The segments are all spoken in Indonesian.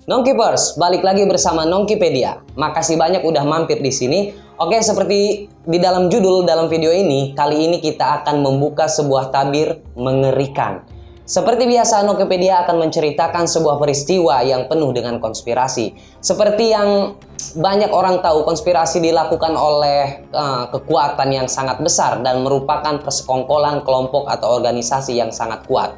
Nongkipers, balik lagi bersama Nongkipedia. Makasih banyak udah mampir di sini. Oke, seperti di dalam judul dalam video ini, kali ini kita akan membuka sebuah tabir mengerikan. Seperti biasa, Nongkipedia akan menceritakan sebuah peristiwa yang penuh dengan konspirasi. Seperti yang banyak orang tahu, konspirasi dilakukan oleh kekuatan yang sangat besar dan merupakan persekongkolan kelompok atau organisasi yang sangat kuat.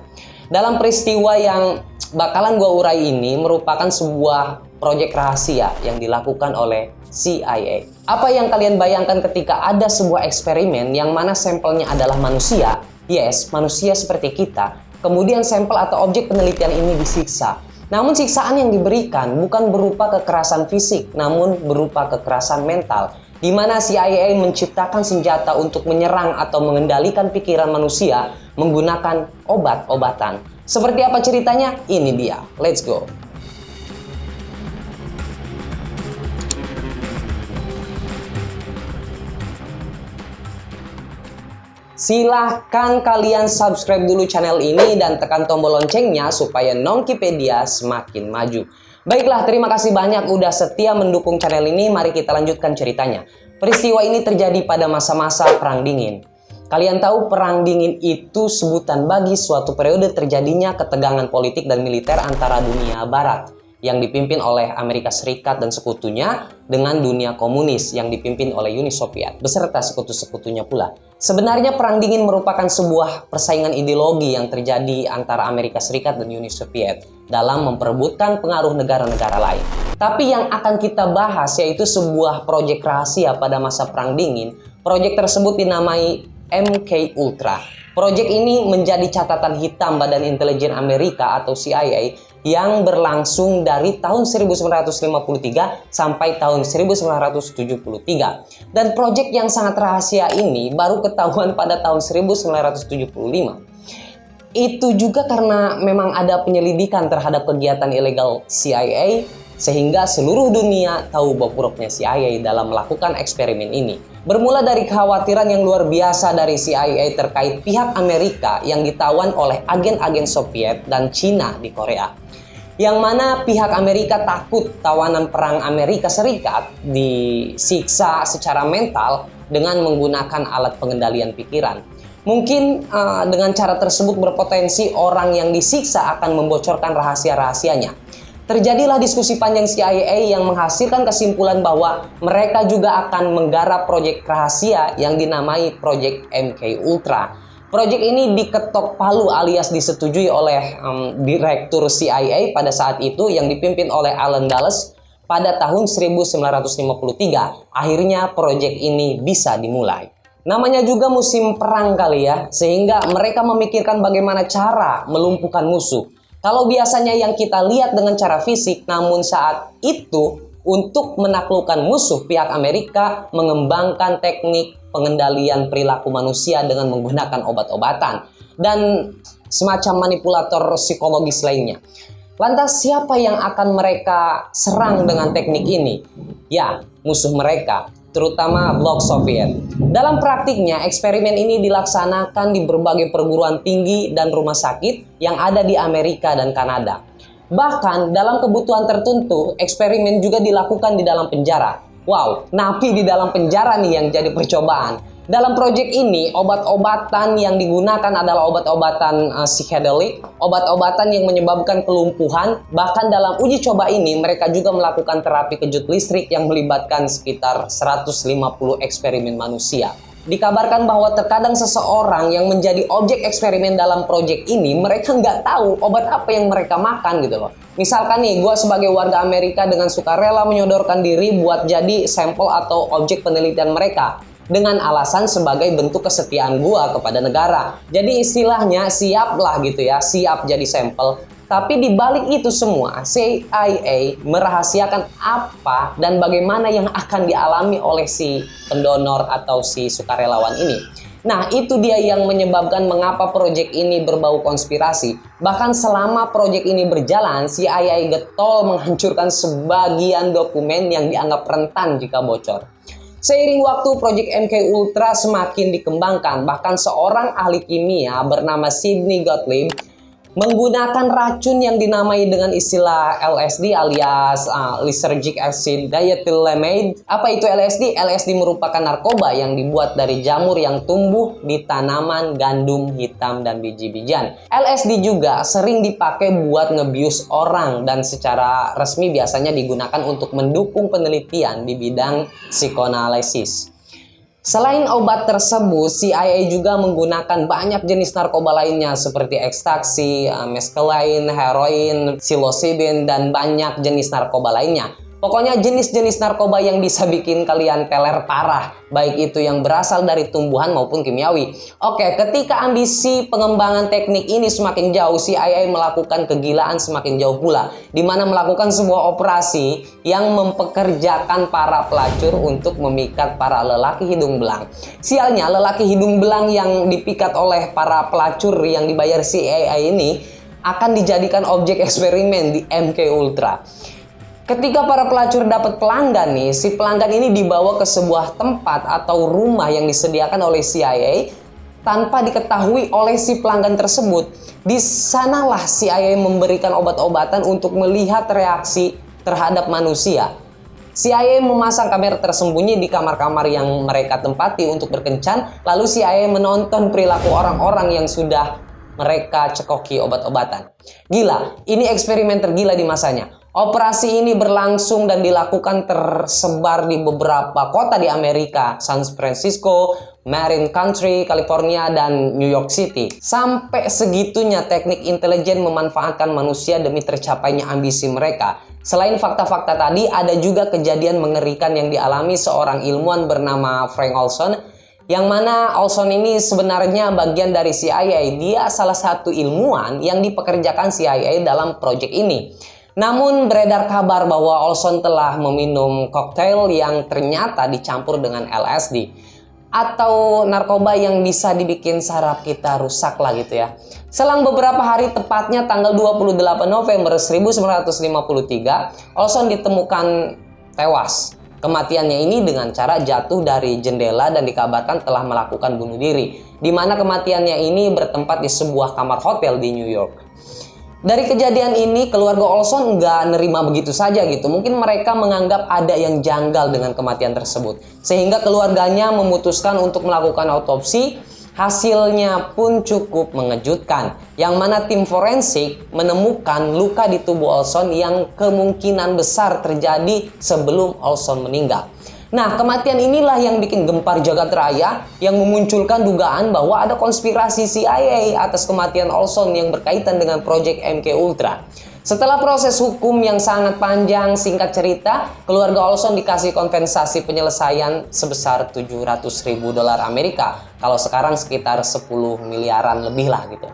Dalam peristiwa yang bakalan gue urai ini merupakan sebuah proyek rahasia yang dilakukan oleh CIA. Apa yang kalian bayangkan ketika ada sebuah eksperimen yang mana sampelnya adalah manusia? Yes, manusia seperti kita. Kemudian sampel atau objek penelitian ini disiksa. Namun siksaan yang diberikan bukan berupa kekerasan fisik, namun berupa kekerasan mental, di mana CIA menciptakan senjata untuk menyerang atau mengendalikan pikiran manusia menggunakan obat-obatan. Seperti apa ceritanya? Ini dia. Let's go. Silahkan kalian subscribe dulu channel ini dan tekan tombol loncengnya supaya Nongkipedia semakin maju. Baiklah, terima kasih banyak udah setia mendukung channel ini. Mari kita lanjutkan ceritanya. Peristiwa ini terjadi pada masa-masa Perang Dingin. Kalian tahu Perang Dingin itu sebutan bagi suatu periode terjadinya ketegangan politik dan militer antara dunia barat yang dipimpin oleh Amerika Serikat dan sekutunya dengan dunia komunis yang dipimpin oleh Uni Soviet beserta sekutu-sekutunya pula. Sebenarnya Perang Dingin merupakan sebuah persaingan ideologi yang terjadi antara Amerika Serikat dan Uni Soviet dalam memperebutkan pengaruh negara-negara lain. Tapi yang akan kita bahas yaitu sebuah proyek rahasia pada masa Perang Dingin. Proyek tersebut dinamai MK Ultra. Proyek ini menjadi catatan hitam Badan Intelijen Amerika atau CIA yang berlangsung dari tahun 1953 sampai tahun 1973. Dan proyek yang sangat rahasia ini baru ketahuan pada tahun 1975. Itu juga karena memang ada penyelidikan terhadap kegiatan ilegal CIA sehingga seluruh dunia tahu bobroknya CIA dalam melakukan eksperimen ini. Bermula dari kekhawatiran yang luar biasa dari CIA terkait pihak Amerika yang ditawan oleh agen-agen Soviet dan Cina di Korea. Yang mana pihak Amerika takut tawanan perang Amerika Serikat disiksa secara mental dengan menggunakan alat pengendalian pikiran. Mungkin dengan cara tersebut berpotensi orang yang disiksa akan membocorkan rahasia-rahasianya. Terjadilah diskusi panjang CIA yang menghasilkan kesimpulan bahwa mereka juga akan menggarap proyek rahasia yang dinamai proyek MK Ultra. Proyek ini diketok palu alias disetujui oleh Direktur CIA pada saat itu yang dipimpin oleh Allen Dulles pada tahun 1953. Akhirnya proyek ini bisa dimulai. Namanya juga musim perang kali ya, sehingga mereka memikirkan bagaimana cara melumpuhkan musuh. Kalau biasanya yang kita lihat dengan cara fisik, namun saat itu untuk menaklukkan musuh, pihak Amerika mengembangkan teknik pengendalian perilaku manusia dengan menggunakan obat-obatan dan semacam manipulator psikologis lainnya. Lantas siapa yang akan mereka serang dengan teknik ini? Ya, musuh mereka, terutama Blok Soviet. Dalam praktiknya, eksperimen ini dilaksanakan di berbagai perguruan tinggi dan rumah sakit yang ada di Amerika dan Kanada. Bahkan dalam kebutuhan tertentu, eksperimen juga dilakukan di dalam penjara. Wow, napi di dalam penjara nih yang jadi percobaan. Dalam proyek ini, obat-obatan yang digunakan adalah obat-obatan psychedelic, obat-obatan yang menyebabkan kelumpuhan. Bahkan dalam uji coba ini, mereka juga melakukan terapi kejut listrik yang melibatkan sekitar 150 eksperimen manusia. Dikabarkan bahwa terkadang seseorang yang menjadi objek eksperimen dalam proyek ini, mereka nggak tahu obat apa yang mereka makan gitu loh. Misalkan nih, gue sebagai warga Amerika dengan sukarela menyodorkan diri buat jadi sampel atau objek penelitian mereka dengan alasan sebagai bentuk kesetiaan gua kepada negara. Jadi istilahnya siap lah gitu ya, siap jadi sampel. Tapi di balik itu semua, CIA merahasiakan apa dan bagaimana yang akan dialami oleh si pendonor atau si sukarelawan ini. Nah, itu dia yang menyebabkan mengapa proyek ini berbau konspirasi. Bahkan selama proyek ini berjalan, CIA getol menghancurkan sebagian dokumen yang dianggap rentan jika bocor. Seiring waktu, proyek MK Ultra semakin dikembangkan. Bahkan seorang ahli kimia bernama Sidney Gottlieb menggunakan racun yang dinamai dengan istilah LSD alias lysergic acid diethylamide. Apa itu LSD? LSD merupakan narkoba yang dibuat dari jamur yang tumbuh di tanaman gandum hitam dan biji-bijian. LSD juga sering dipakai buat ngebius orang dan secara resmi biasanya digunakan untuk mendukung penelitian di bidang psikoanalisis. Selain obat tersebut, CIA juga menggunakan banyak jenis narkoba lainnya seperti ekstasi, mescaline, heroin, psilocybin, dan banyak jenis narkoba lainnya. Pokoknya jenis-jenis narkoba yang bisa bikin kalian teler parah, baik itu yang berasal dari tumbuhan maupun kimiawi. Oke, ketika ambisi pengembangan teknik ini semakin jauh, CIA melakukan kegilaan semakin jauh pula, di mana melakukan sebuah operasi yang mempekerjakan para pelacur untuk memikat para lelaki hidung belang. Sialnya, lelaki hidung belang yang dipikat oleh para pelacur yang dibayar CIA ini akan dijadikan objek eksperimen di MK Ultra. Ketika para pelacur dapat pelanggan nih, si pelanggan ini dibawa ke sebuah tempat atau rumah yang disediakan oleh CIA tanpa diketahui oleh si pelanggan tersebut. Di sanalah CIA memberikan obat-obatan untuk melihat reaksi terhadap manusia. CIA memasang kamera tersembunyi di kamar-kamar yang mereka tempati untuk berkencan, lalu CIA menonton perilaku orang-orang yang sudah mereka cekoki obat-obatan. Gila, ini eksperimen tergila di masanya. Operasi ini berlangsung dan dilakukan tersebar di beberapa kota di Amerika, San Francisco, Marin County, California, dan New York City. Sampai segitunya teknik intelijen memanfaatkan manusia demi tercapainya ambisi mereka. Selain fakta-fakta tadi, ada juga kejadian mengerikan yang dialami seorang ilmuwan bernama Frank Olson, yang mana Olson ini sebenarnya bagian dari CIA. Dia salah satu ilmuwan yang dipekerjakan CIA dalam proyek ini. Namun beredar kabar bahwa Olson telah meminum koktail yang ternyata dicampur dengan LSD atau narkoba yang bisa dibikin saraf kita rusak lah gitu ya. Selang beberapa hari, tepatnya tanggal 28 November 1953, Olson ditemukan tewas. Kematiannya ini dengan cara jatuh dari jendela dan dikabarkan telah melakukan bunuh diri, di mana kematiannya ini bertempat di sebuah kamar hotel di New York. Dari kejadian ini, keluarga Olson nggak nerima begitu saja gitu. Mungkin mereka menganggap ada yang janggal dengan kematian tersebut. Sehingga keluarganya memutuskan untuk melakukan autopsi. Hasilnya pun cukup mengejutkan. Yang mana tim forensik menemukan luka di tubuh Olson yang kemungkinan besar terjadi sebelum Olson meninggal. Nah, kematian inilah yang bikin gempar jagat raya, yang memunculkan dugaan bahwa ada konspirasi CIA atas kematian Olson yang berkaitan dengan proyek MK Ultra. Setelah proses hukum yang sangat panjang, singkat cerita, keluarga Olson dikasih kompensasi penyelesaian sebesar $700.000 Amerika. Kalau sekarang sekitar 10 miliaran lebih lah gitu.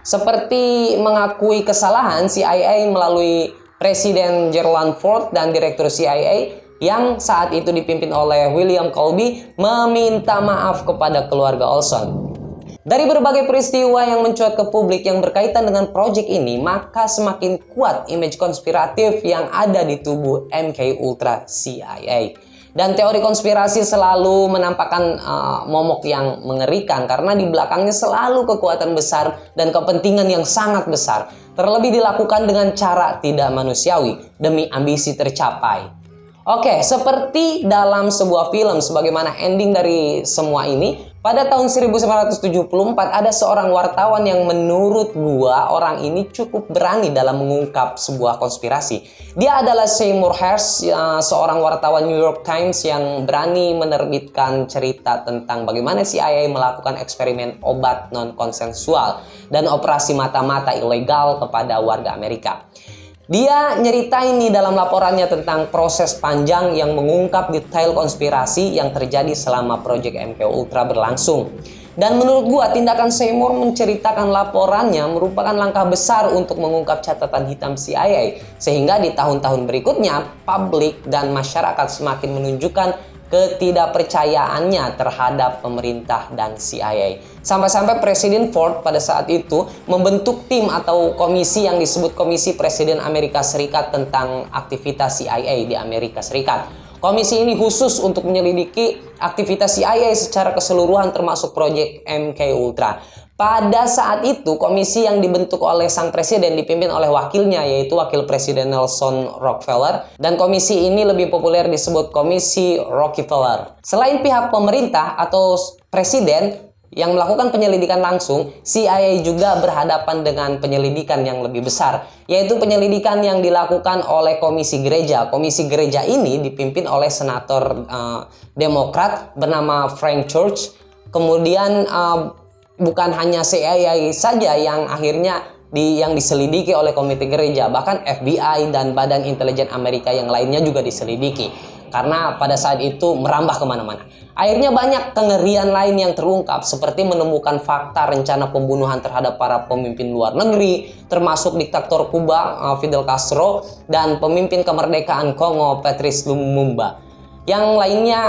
Seperti mengakui kesalahan, CIA melalui Presiden Gerald Ford dan Direktur CIA yang saat itu dipimpin oleh William Colby meminta maaf kepada keluarga Olson. Dari berbagai peristiwa yang mencuat ke publik yang berkaitan dengan proyek ini, maka semakin kuat image konspiratif yang ada di tubuh MK Ultra CIA. Dan teori konspirasi selalu menampakkan momok yang mengerikan karena di belakangnya selalu kekuatan besar dan kepentingan yang sangat besar. Terlebih dilakukan dengan cara tidak manusiawi demi ambisi tercapai. Oke, seperti dalam sebuah film, sebagaimana ending dari semua ini, pada tahun 1974 ada seorang wartawan yang menurut gua orang ini cukup berani dalam mengungkap sebuah konspirasi. Dia adalah Seymour Hersh, seorang wartawan New York Times yang berani menerbitkan cerita tentang bagaimana CIA melakukan eksperimen obat non-konsensual dan operasi mata-mata ilegal kepada warga Amerika. Dia nyeritain nih dalam laporannya tentang proses panjang yang mengungkap detail konspirasi yang terjadi selama proyek MK Ultra berlangsung. Dan menurut gua tindakan Seymour menceritakan laporannya merupakan langkah besar untuk mengungkap catatan hitam CIA. Sehingga di tahun-tahun berikutnya, publik dan masyarakat semakin menunjukkan ketidakpercayaannya terhadap pemerintah dan CIA. Sampai-sampai Presiden Ford pada saat itu membentuk tim atau komisi yang disebut Komisi Presiden Amerika Serikat tentang aktivitas CIA di Amerika Serikat. Komisi ini khusus untuk menyelidiki aktivitas CIA secara keseluruhan termasuk proyek MK Ultra. Pada saat itu, komisi yang dibentuk oleh sang presiden dipimpin oleh wakilnya, yaitu Wakil Presiden Nelson Rockefeller, dan komisi ini lebih populer disebut Komisi Rockefeller. Selain pihak pemerintah atau presiden yang melakukan penyelidikan langsung, CIA juga berhadapan dengan penyelidikan yang lebih besar, yaitu penyelidikan yang dilakukan oleh Komisi Gereja. Komisi Gereja ini dipimpin oleh senator Demokrat bernama Frank Church. Kemudian bukan hanya CIA saja yang akhirnya yang diselidiki oleh Komite Gereja, bahkan FBI dan Badan Intelijen Amerika yang lainnya juga diselidiki. Karena pada saat itu merambah kemana-mana. Akhirnya banyak kengerian lain yang terungkap, seperti menemukan fakta rencana pembunuhan terhadap para pemimpin luar negeri, termasuk diktator Kuba Fidel Castro dan pemimpin kemerdekaan Kongo Patrice Lumumba. Yang lainnya,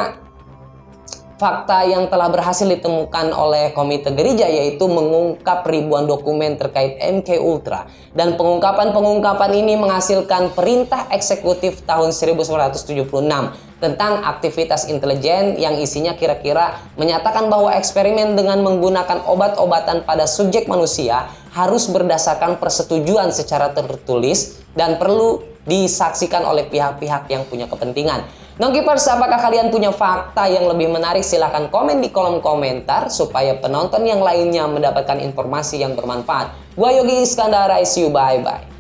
fakta yang telah berhasil ditemukan oleh Komite Gereja yaitu mengungkap ribuan dokumen terkait MK Ultra, dan pengungkapan ini menghasilkan perintah eksekutif tahun 1976 tentang aktivitas intelijen yang isinya kira-kira menyatakan bahwa eksperimen dengan menggunakan obat-obatan pada subjek manusia harus berdasarkan persetujuan secara tertulis dan perlu disaksikan oleh pihak-pihak yang punya kepentingan. Nongkeepers, apakah kalian punya fakta yang lebih menarik? Silahkan komen di kolom komentar supaya penonton yang lainnya mendapatkan informasi yang bermanfaat. Gua Yogi Iskandar, I see you, bye-bye.